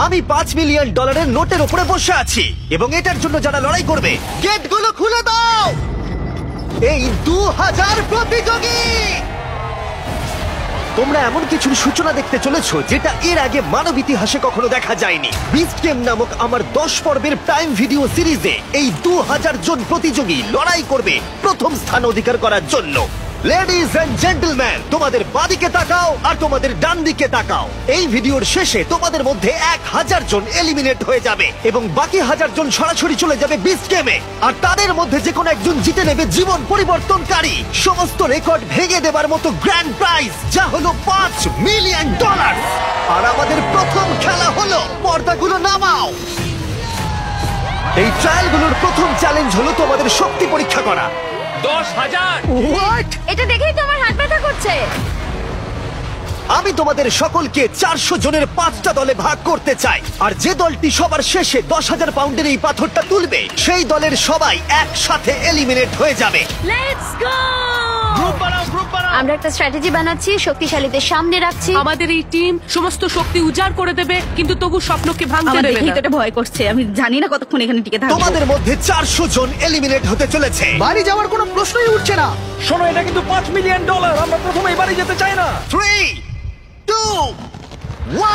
আমি $5 মিলিয়ন নোটের উপরে বসে আছি এবং এটার জন্য যারা লড়াই করবে গেটগুলো খুলে দাও। এই 2000 প্রতিযোগী, তোমরা এমন কিছুর সূচনা দেখতে চলেছো যেটা এর আগে মানব ইতিহাসে কখনো দেখা যায়নি। বিস্ট গেম নামক আমার 10 পর্বের প্রাইম ভিডিও সিরিজে এই 2000 জন প্রতিযোগী লড়াই করবে প্রথম স্থান অধিকার করার জন্য। লেডিজ এন্ড জেন্টলম্যান, তোমাদের বাদিকে তাকাও আর তোমাদের ডান দিকে তাকাও। এই ভিডিওর শেষে তোমাদের মধ্যে 1000 জন এলিমিনেট হয়ে যাবে এবং বাকি 1000 জন সরাসরি চলে যাবে বিস্ট গেমে। আর তাদের মধ্যে যে কোনো একজন জিতে নেবে জীবন পরিবর্তনকারী সমস্ত রেকর্ড ভেঙে দেবার মতো গ্র্যান্ড প্রাইজ, যা হলো $5 মিলিয়ন। আর আমাদের প্রথম খেলা হলো, পর্দাগুলো নামাও। এই ট্রায়ালগুলোর প্রথম চ্যালেঞ্জ হলো তোমাদের শক্তি পরীক্ষা করা। 10,000! হোয়াট? এটা দেখেই তো আমার হাত ব্যথা করছে। আমি তোমাদের সকলকে 400 জনের 5টা দলে ভাগ করতে চাই, আর যে দলটি সবার শেষে 10,000 পাউন্ডের এই পাথরটা তুলবে সেই দলের সবাই একসাথে এলিমিনেট হয়ে যাবে। Let's go! গ্রুপ বানাও, গ্রুপ বানাও। আমরা একটা স্ট্র্যাটেজি বানাচ্ছি, শক্তিশালীদের সামনে রাখছি। আমাদের এই টিম সমস্ত শক্তি উজাড় করে দেবে, কিন্তু তবু স্বপ্নকে ভাঙতে আমার দেবে দেখেই না। তো এটা ভয় করছে। আমি জানি না কতক্ষণ এখানে টিকে থাকবো। তোমাদের মধ্যে 400 জন এলিমিনেট হতে চলেছে। বাড়ি যাওয়ার কোনো প্রশ্নই উঠছে না। শোনো, এটা কিন্তু $5 মিলিয়ন। আমরা প্রথমেই বাড়ি যেতে চাই না। 3, 2,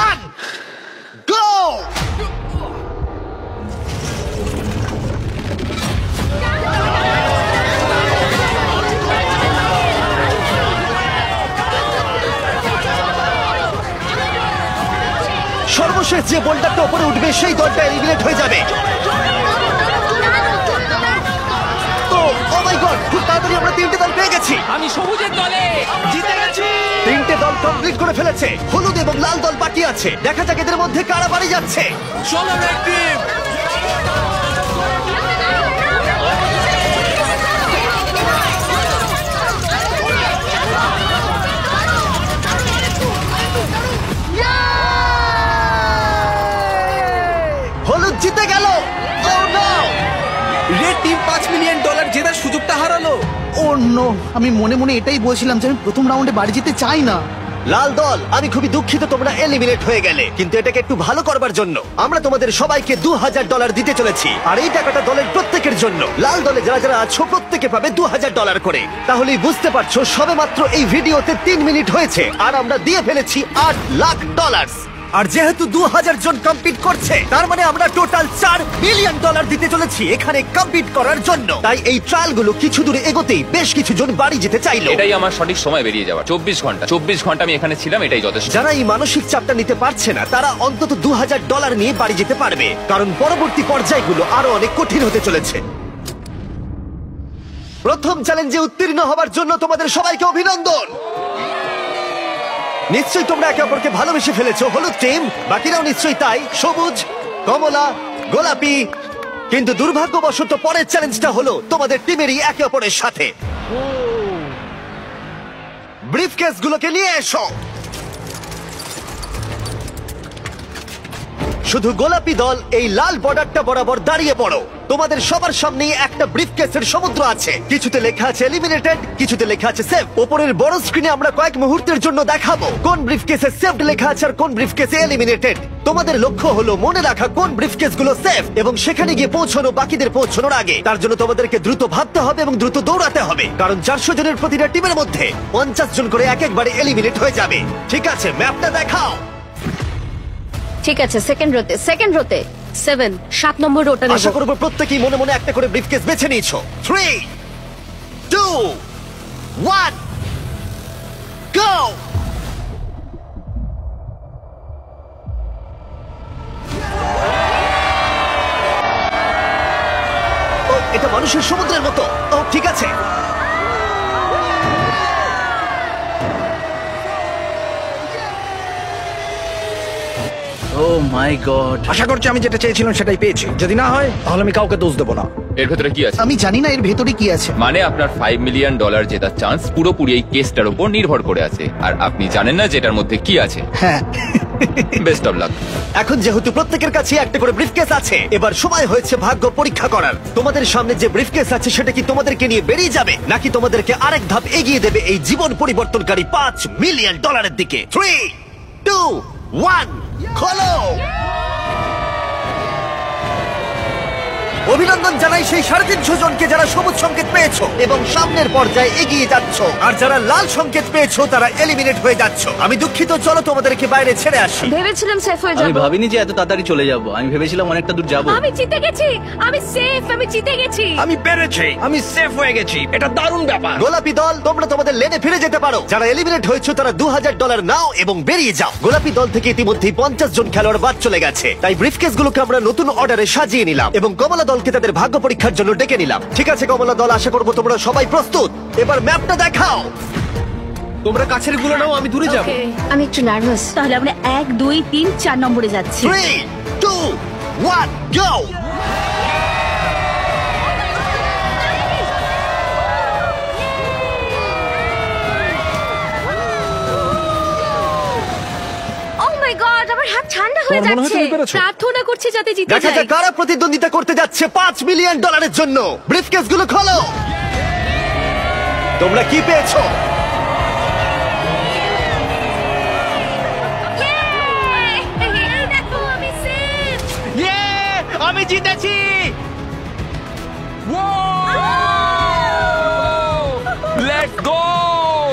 1, গো! সর্বশেষ যে বোল্ডারটা উপরে উঠবে সেই দলটা এলিমিনেট হয়ে যাবে। ও মাই গড, খুব তাড়াতাড়ি আমরা 3টে দল পেয়ে গেছি। আমি সবুজের দলে জিতে গেছি। 3টে দল কমপ্লিট করে ফেলেছে, হলুদ এবং লাল দল বাকি আছে। দেখা যাক এদের মধ্যে কারা বাড়ি যাচ্ছে। চলো রেড টিম। হলুদ জিতে গেল। Oh no! Red team $5 million জেতার সুযোগটা হারালো। ও নো, আমি মনে মনে এটাই বলছিলাম যে আমি প্রথম রাউন্ডে বাড়ি যেতে চাই না। লাল দল, আমি খুবই দুঃখিত তোমরা এলিমিনেট হয়ে গেলে, কিন্তু এটাকে একটু ভালো করবার জন্য আমরা তোমাদের সবাইকে $2,000 দিতে চলেছি। আর এই টাকাটা দলের প্রত্যেকের জন্য। লাল দলে যারা যারা আছো প্রত্যেকে পাবে $2,000 করে। তাহলেই বুঝতে পারছো সবেমাত্র এই ভিডিওতে 3 মিনিট হয়েছে আর আমরা দিয়ে ফেলেছি $8 লাখ। আর যেহেতু 2000 জন কম্পিট করছে, তার মানে আমরা টোটাল $4 মিলিয়ন দিতে চলেছি এখানে কম্পিট করার জন্য। তাই এই ট্রায়ালগুলো কিছু দূরে এগোতেই বেশ কিছু জন বাড়ি যেতে চাইলো। এটাই আমার সঠিক সময় বেরিয়ে যাওয়া। 24 ঘন্টা আমি এখানে ছিলাম, এটাই যথেষ্ট। যারা এই মানসিক চাপটা নিতে পারছে না তারা অন্তত $2,000 নিয়ে বাড়ি যেতে পারবে, কারণ পরবর্তী পর্যায়গুলো আরো অনেক কঠিন হতে চলেছে। প্রথম চ্যালেঞ্জে উত্তীর্ণ হবার জন্য তোমাদের সবাইকে অভিনন্দন। নিশ্চয়ই তোমরা একে অপরকে ভালোবেসে ফেলেছো, হলুদ টিম, বাকিরাও নিশ্চয়ই তাই, সবুজ, কমলা, গোলাপি। কিন্তু দুর্ভাগ্যবশত পরের চ্যালেঞ্জটা হলো তোমাদের টিমেরই একে অপরের সাথে। ব্রিফকেসগুলোকে নিয়ে এসো। শুধু গোলাপি দল এই লাল বর্ডারটা বরাবর দাঁড়িয়ে পড়ো। তোমাদের সবার সামনেই একটা ব্রিফকেসের সমুদ্র আছে। কিছুতে লেখা আছে এলিমিনেটেড, কিছুতে লেখা আছে সেভ। উপরের বড় স্ক্রিনে আমরা কয়েক মুহূর্তের জন্য দেখাবো কোন ব্রিফকেসে সেভড লেখা আছে আর কোন ব্রিফকেসে এলিমিনেটেড। তোমাদের লক্ষ্য হলো মনে রাখা কোন ব্রিফকেসগুলো সেভ এবং সেখানে গিয়ে পৌঁছানো বাকিদের পৌঁছানোর আগে। তার জন্য তোমাদেরকে দ্রুত ভাবতে হবে এবং দ্রুত দৌড়াতে হবে, কারণ 400 জনের প্রতিটা টিমের মধ্যে 50 জন করে একবারে এলিমিনেট হয়ে যাবে। ঠিক আছে, ম্যাপটা দেখাও। ঠিক আছে, সেকেন্ড রোতে 7 নম্বর রোটা নেব। আশা করবো প্রত্যেকেই মনে মনে একটা করে ব্রিফকেস বেছে নিয়েছো। 3, 2, 1, গো! ও, এটা মানুষের সমুদ্রের মতো। ও ঠিক আছে। ও মাই গড, আশা করছি আমি যেটা চেয়েছিলাম সেটাই পেয়েছি। যদি না হয় তাহলে আমি কাউকে দোষ দেবো না। এর ভেতরে কি আছে? আমি জানি না এর ভেতরে কি আছে। মানে আপনার $5 মিলিয়ন জেতার চান্স পুরোপুরি এই কেসটার উপর নির্ভর করে আছে, আর আপনি জানেন না যেটার মধ্যে কি আছে। হ্যাঁ, বেস্ট অফ লাক। এখন যেহেতু প্রত্যেকের কাছে একটা করে ব্রিফকেস আছে, এবার সময় হয়েছে ভাগ্য পরীক্ষা করার। তোমাদের সামনে যে ব্রিফকেস আছে সেটা কি তোমাদেরকে নিয়ে বেরিয়ে যাবে, নাকি তোমাদেরকে আরেক ধাপ এগিয়ে দেবে এই জীবন পরিবর্তনকারী $5 মিলিয়ন দিকে? 3, 2, 1, খোলো! অভিনন্দন জানাই সেই 350 জনকে যারা সবুজ সংকেত পেয়েছো এবং সামনের পর্যায়ে এগিয়ে যাচ্ছ, আর যারা লাল সংকেত পেয়েছো তারা এলিমিনেট হয়ে যাচ্ছ। আমি দুঃখিত, চলো তোমাদেরকে বাইরে ছেড়ে আসি। ভেবেছিলাম সেফ হয়ে আমি যাবো। ভাবিনি যে এত তাড়াতাড়ি চলে যাব, আমি ভেবেছিলাম অনেকটা দূর যাব। আমি জিতে গেছি, আমি সেফ, আমি জিতে গেছি। আমি পেরেছি, আমি সেফ হয়ে গেছি, এটা দারুণ ব্যাপার। গোলাপি দল, তোমরা তোমাদের লেনে ফিরে যেতে পারো। যারা এলিমিনেট হয়েছে তারা $2000 নাও এবং বেরিয়ে যাও। গোলাপি দল থেকে ইতিমধ্যেই 50 জন খেলোয়াড় বাদ চলে গেছে, তাই ব্রিফকেস গুলোকে আমরা নতুন অর্ডারে সাজিয়ে নিলাম এবং কমলা দলকে তাদের ভাগ্য পরীক্ষার জন্য ডেকে নিলাম। ঠিক আছে কমলা দল, আশা করবো তোমরা সবাই প্রস্তুত। এবার ম্যাপটা দেখাও। তোমরা কাছের গুলো নাও, আমি দূরে যাব। Okay, আমি একটু নার্ভাস। তাহলে আমরা 1, 2, 3, 4 নম্বরে যাচ্ছি। 3, 2, 1, go! Oh my God, আমার হাত ঠান্ডা হয়ে তোমার মনে হয় যাচ্ছে। তুমি পেরেছো? প্রার্থনা করছি যাতে জিতে দেখা যাই। যাক কারা প্রতিদ্বন্দ্বিতা করতে যাচ্ছে $5 মিলিয়ন জন্য। ব্রিফকেস গুলো খোলো। তোমরা কি পেয়েছো? Yay! এই দেখো, আমি safe। আমি জিতেছি। Let's go.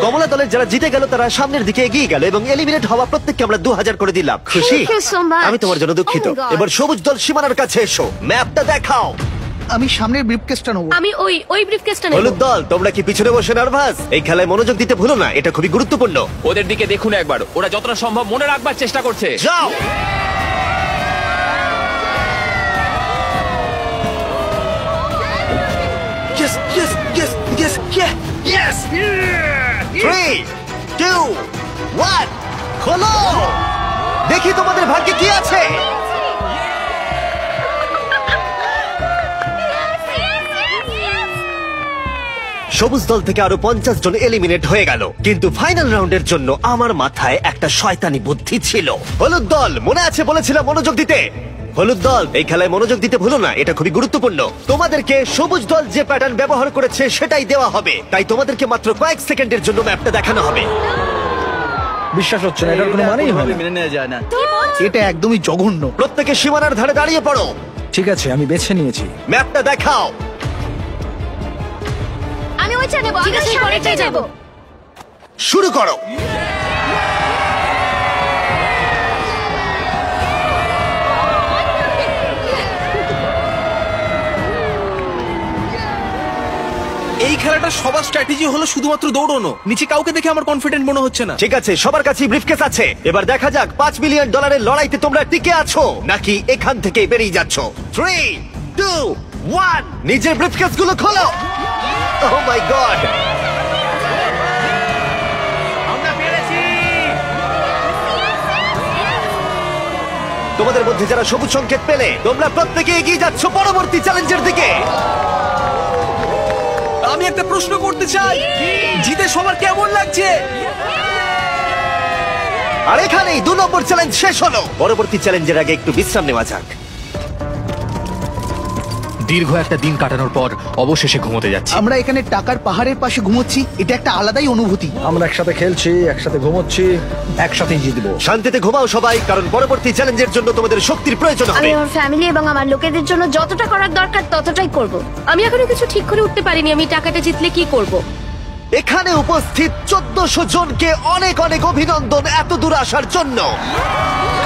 কমলা দলের যারা জিতে গেল তারা সামনের দিকে এগিয়ে গেল এবং এলিমিনেট হওয়া প্রত্যেককে আমরা 2000 করে দিলাম। খুশি? Thank you so much. আমি তোমার জন্য দুঃখিত। Oh my God. এবার সবুজ দল সীমানার কাছে এসো, ম্যাপটা দেখাও। আমি সামনের ব্রিফকেসটা নেবো। আমি ওই ব্রিফকেসটা নেব। হলুদ দল, তোমরা কি পিছনে বসে নার্ভাস? এই খেলায় মনোযোগ দিতে ভুলো না, এটা খুবই গুরুত্বপূর্ণ। ওদের দিকে দেখুন একবার, ওরা যতটা সম্ভব মনে রাখবার চেষ্টা করছে। যাও। Yes, yes, yes, yes, yeah, yes. 3, 2, 1, খোলো। দেখি তোমাদের ভাগ্যে কি আছে। সবুজ দল থেকে আরো 50 জন এলিমিনেট হয়ে গেল, কিন্তু ফাইনাল রাউন্ডের জন্য আমার মাথায় একটা শয়তানি বুদ্ধি ছিল। হলুদ দল, মনে আছে বলেছিলাম মনোযোগ দিতে। হলুদ দল, এই খেলায় মনোযোগ দিতে ভুলো না, এটা খুবই গুরুত্বপূর্ণ। তোমাদেরকে সবুজ দল যে প্যাটার্ন ব্যবহার করেছে সেটাই দেওয়া হবে, তাই তোমাদেরকে মাত্র কয়েক সেকেন্ডের জন্য ম্যাপটা দেখানো হবে। বিশ্বাস হচ্ছে না, এটার কোনো মানেই হয় না। মেনে নেওয়া যায় না, এটা একদমই জঘন্য। প্রত্যেকে সীমানার ধারে দাঁড়িয়ে পড়ো। ঠিক আছে, আমি বেছে নিয়েছি। ম্যাপটা দেখাও। আমি ওইটা নেব, আমি সামনেটাই যাব। শুরু করো। এই খেলাটা সবার স্ট্র্যাটেজি হলো শুধুমাত্র দৌড়ানো। নিচে কাউকে দেখে আমার কনফিডেন্ট মনে হচ্ছে না। ঠিক আছে, সবার কাছেই ব্রিফকেস আছে। এবার দেখা যাক $5 মিলিয়ন লড়াইতে তোমরা টিকে আছো নাকি এখান থেকেই বেরিয়ে যাচ্ছ। 3, 2, 1, নিজের ব্রিফকেস গুলো খোলো। ওহ মাই গড। আমরা পেরেছি। তোমাদের মধ্যে যারা সবুজ সংকেত পেলে তোমরা প্রত্যেকে এগিয়ে যাচ্ছ পরবর্তী চ্যালেঞ্জের দিকে। আমি একটা প্রশ্ন করতে চাই, জিতে সবার কেমন লাগছে? আর এখানেই 2 নম্বর চ্যালেঞ্জ শেষ হলো। পরবর্তী চ্যালেঞ্জের আগে একটু বিশ্রাম নেওয়া যাক। দীর্ঘ একটা দিন কাটানোর পর অবশেষে ঘুমোতে যাচ্ছি। আমরা এখানে টাকার পাহাড়ের পাশে ঘুমোচ্ছি, এটা একটা আলাদাই অনুভূতি। আমরা একসাথে খেলছি, একসাথে ঘুমোচ্ছি, একসাথেই জিতবো। শান্তিতে ঘুমাও সবাই, কারণ পরবর্তী চ্যালেঞ্জের জন্য তোমাদের শক্তির প্রয়োজন আমি হবে। আমার ফ্যামিলি এবং আমার লোকেদের জন্য যতটা করার দরকার ততটাই করব। আমি এখনো কিছু ঠিক করে উঠতে পারিনি আমি টাকাটা জিতলে কি করব। এখানে উপস্থিত 1400 জনকে অনেক অনেক অভিনন্দন এত দূর আসার জন্য।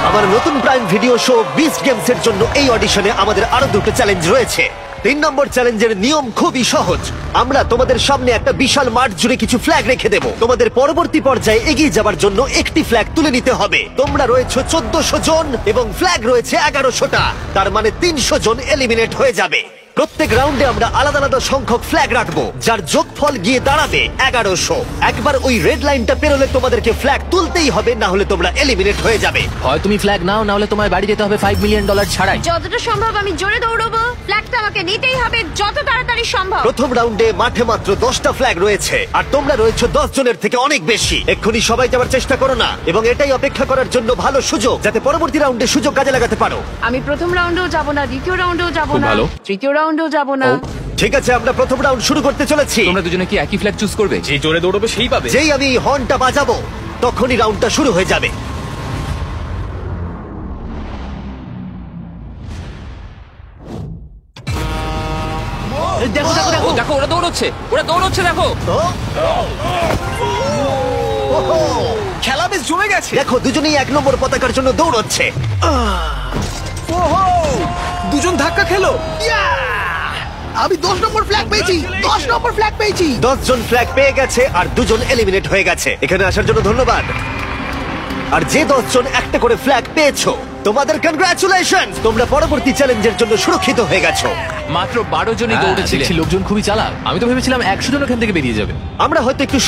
আমার নতুন prime video show beast games এর জন্য এই অডিশনে আমাদের আরো 2টো চ্যালেঞ্জ রয়েছে। 3 নম্বর চ্যালেঞ্জের নিয়ম খুবই সহজ। আমরা তোমাদের সামনে একটা বিশাল মাঠ জুড়ে কিছু ফ্ল্যাগ রেখে দেব। তোমাদের পরবর্তী পর্যায়ে এগিয়ে যাবার জন্য একটি ফ্ল্যাগ তুলে নিতে হবে। তোমরা রয়েছে 1400 জন এবং ফ্ল্যাগ রয়েছে 1100টা, তার মানে 300 জন এলিমিনেট হয়ে যাবে। প্রত্যেক রাউন্ডে আমরা আলাদা আলাদা সংখ্যক ফ্ল্যাগ রাখবো, যার যোগফল গিয়ে দাঁড়াবে 1100। একবার ওই রেড লাইনটা পেরোলে তোমাদেরকে ফ্ল্যাগ তুলতেই হবে, না হলে তোমরা এলিমিনেট হয়ে যাবে। হয় তুমি ফ্ল্যাগ নাও, না হলে তোমায় বাড়ি যেতে হবে $5 মিলিয়ন ছাড়াই। যতটা সম্ভব আমি জোরে দৌড়বো, ফ্ল্যাগটা আমাকে নিতেই হবে যত তাড়াতাড়ি সম্ভব। প্রথম রাউন্ডে মাঠে মাত্র 10টা ফ্ল্যাগ রয়েছে, আর তোমরা রয়েছে 10 জনের থেকে অনেক বেশি। এক্ষুনি সবাই যাওয়ার চেষ্টা করো না, এবং এটাই অপেক্ষা করার জন্য ভালো সুযোগ, যাতে পরবর্তী রাউন্ডে সুযোগ কাজে লাগাতে পারো। আমি প্রথম রাউন্ডেও যাব না, দ্বিতীয় রাউন্ডেও যাব খুব না, ভালো। তৃতীয় রাউন্ডেও যাব না। ঠিক আছে, আমরা প্রথম রাউন্ড শুরু করতে চলেছি। তোমরা দুজনে কি একই ফ্ল্যাগ চুজ করবে? যে জোরে দৌড়বে সেই পাবে। যেই আমি হর্নটা বাজাবো তখনই রাউন্ডটা শুরু হয়ে যাবে। দেখো দেখো ও দেখো দেখো ওরা দৌড়চ্ছে দেখো। ওহো! খেলা বেশ জমে গেছে। দেখো দুজনেই 1 নম্বর পতাকার জন্য দৌড়চ্ছে। ওহো! দুজন ধাক্কা খেলো। আমি 10 নম্বর ফ্ল্যাগ পেয়েছি, 10 নম্বর ফ্ল্যাগ পেয়েছি। 10 জন ফ্ল্যাগ পেয়ে গেছে আর 2 জন এলিমিনেট হয়ে গেছে। এখানে আসার জন্য ধন্যবাদ। আর যে 10 জন একটা করে ফ্ল্যাগ পেয়েছো তোমাদের কনগ্রাচুলেশন, তোমরা পরবর্তী চ্যালেঞ্জের জন্য সুরক্ষিত হয়ে গেছো। মাত্র 12 জনই দৌড়েছিলেন। দেখছি লোকজন খুবই চালাক। আমি তো ভেবেছিলাম 100 জন ওখান থেকে বেরিয়ে যাবে। আমরা হয়তো একটু